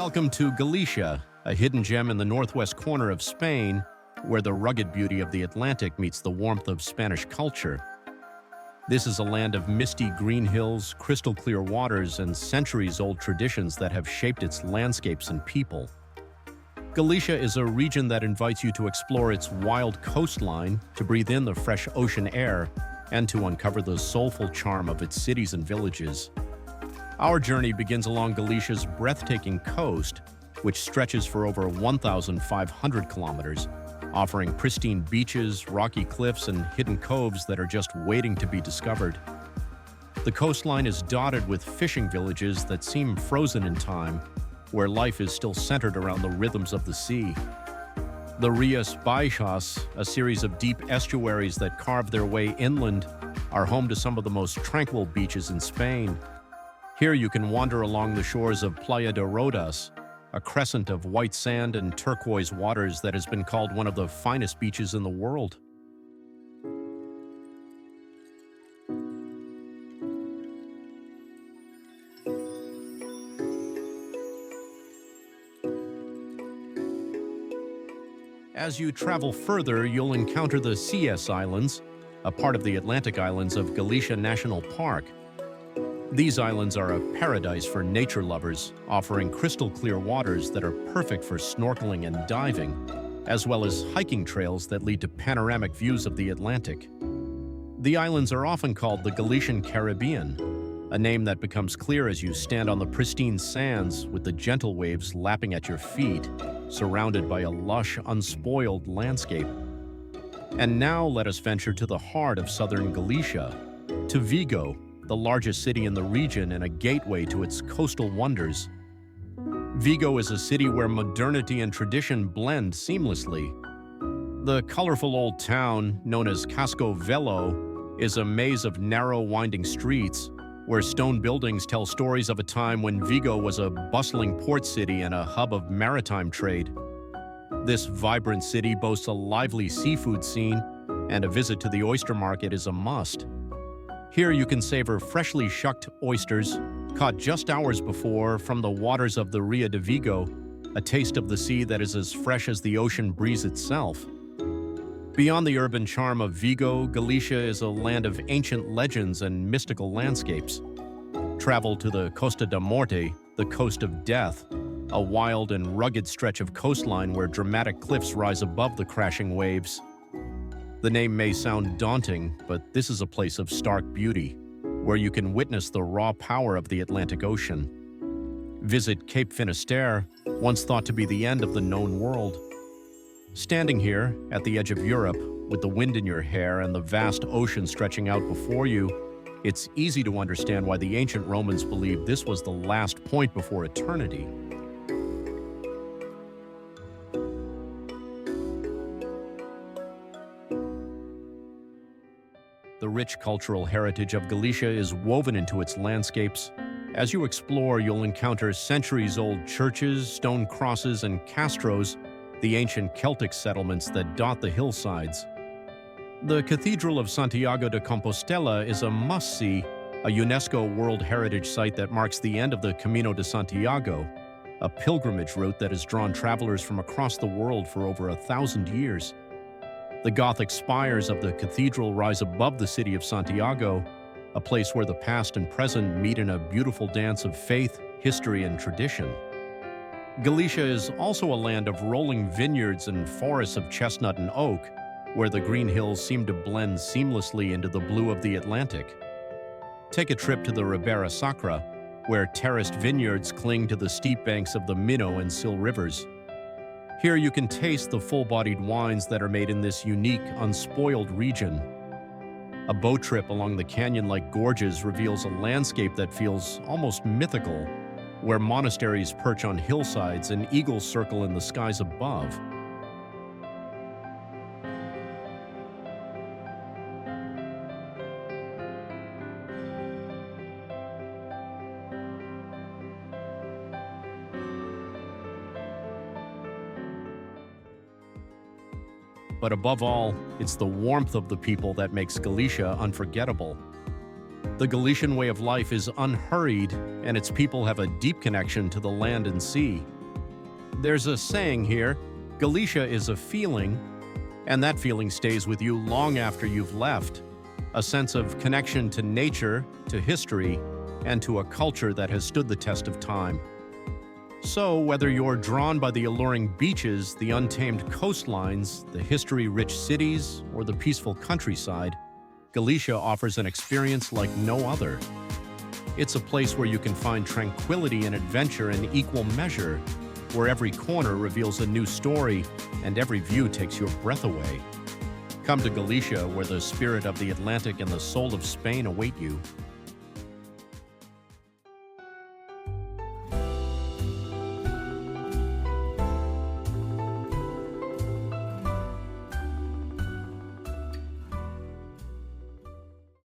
Welcome to Galicia, a hidden gem in the northwest corner of Spain, where the rugged beauty of the Atlantic meets the warmth of Spanish culture. This is a land of misty green hills, crystal clear waters, and centuries-old traditions that have shaped its landscapes and people. Galicia is a region that invites you to explore its wild coastline, to breathe in the fresh ocean air, and to uncover the soulful charm of its cities and villages. Our journey begins along Galicia's breathtaking coast, which stretches for over 1,500 kilometers, offering pristine beaches, rocky cliffs, and hidden coves that are just waiting to be discovered. The coastline is dotted with fishing villages that seem frozen in time, where life is still centered around the rhythms of the sea. The Rías Baixas, a series of deep estuaries that carve their way inland, are home to some of the most tranquil beaches in Spain. Here you can wander along the shores of Playa de Rodas, a crescent of white sand and turquoise waters that has been called one of the finest beaches in the world. As you travel further, you'll encounter the CS Islands, a part of the Atlantic Islands of Galicia National Park. These islands are a paradise for nature lovers, offering crystal-clear waters that are perfect for snorkeling and diving, as well as hiking trails that lead to panoramic views of the Atlantic. The islands are often called the Galician Caribbean, a name that becomes clear as you stand on the pristine sands with the gentle waves lapping at your feet, surrounded by a lush, unspoiled landscape. And now let us venture to the heart of southern Galicia, to Vigo, the largest city in the region and a gateway to its coastal wonders. Vigo is a city where modernity and tradition blend seamlessly. The colorful old town, known as Casco Velho, is a maze of narrow, winding streets where stone buildings tell stories of a time when Vigo was a bustling port city and a hub of maritime trade. This vibrant city boasts a lively seafood scene, and a visit to the oyster market is a must. Here you can savor freshly shucked oysters, caught just hours before from the waters of the Ria de Vigo, a taste of the sea that is as fresh as the ocean breeze itself. Beyond the urban charm of Vigo, Galicia is a land of ancient legends and mystical landscapes. Travel to the Costa da Morte, the coast of death, a wild and rugged stretch of coastline where dramatic cliffs rise above the crashing waves. The name may sound daunting, but this is a place of stark beauty, where you can witness the raw power of the Atlantic Ocean. Visit Cape Finisterre, once thought to be the end of the known world. Standing here, at the edge of Europe, with the wind in your hair and the vast ocean stretching out before you, it's easy to understand why the ancient Romans believed this was the last point before eternity. The rich cultural heritage of Galicia is woven into its landscapes. As you explore, you'll encounter centuries-old churches, stone crosses, and castros, the ancient Celtic settlements that dot the hillsides. The Cathedral of Santiago de Compostela is a must-see, a UNESCO World Heritage Site that marks the end of the Camino de Santiago, a pilgrimage route that has drawn travelers from across the world for over 1,000 years. The Gothic spires of the cathedral rise above the city of Santiago, a place where the past and present meet in a beautiful dance of faith, history, and tradition. Galicia is also a land of rolling vineyards and forests of chestnut and oak, where the green hills seem to blend seamlessly into the blue of the Atlantic. Take a trip to the Ribera Sacra, where terraced vineyards cling to the steep banks of the Minho and Sil rivers. Here you can taste the full-bodied wines that are made in this unique, unspoiled region. A boat trip along the canyon-like gorges reveals a landscape that feels almost mythical, where monasteries perch on hillsides and eagles circle in the skies above. But above all, it's the warmth of the people that makes Galicia unforgettable. The Galician way of life is unhurried, and its people have a deep connection to the land and sea. There's a saying here, Galicia is a feeling, and that feeling stays with you long after you've left. A sense of connection to nature, to history, and to a culture that has stood the test of time. So, whether you're drawn by the alluring beaches, the untamed coastlines, the history-rich cities, or the peaceful countryside, Galicia offers an experience like no other. It's a place where you can find tranquility and adventure in equal measure, where every corner reveals a new story and every view takes your breath away. Come to Galicia, where the spirit of the Atlantic and the soul of Spain await you.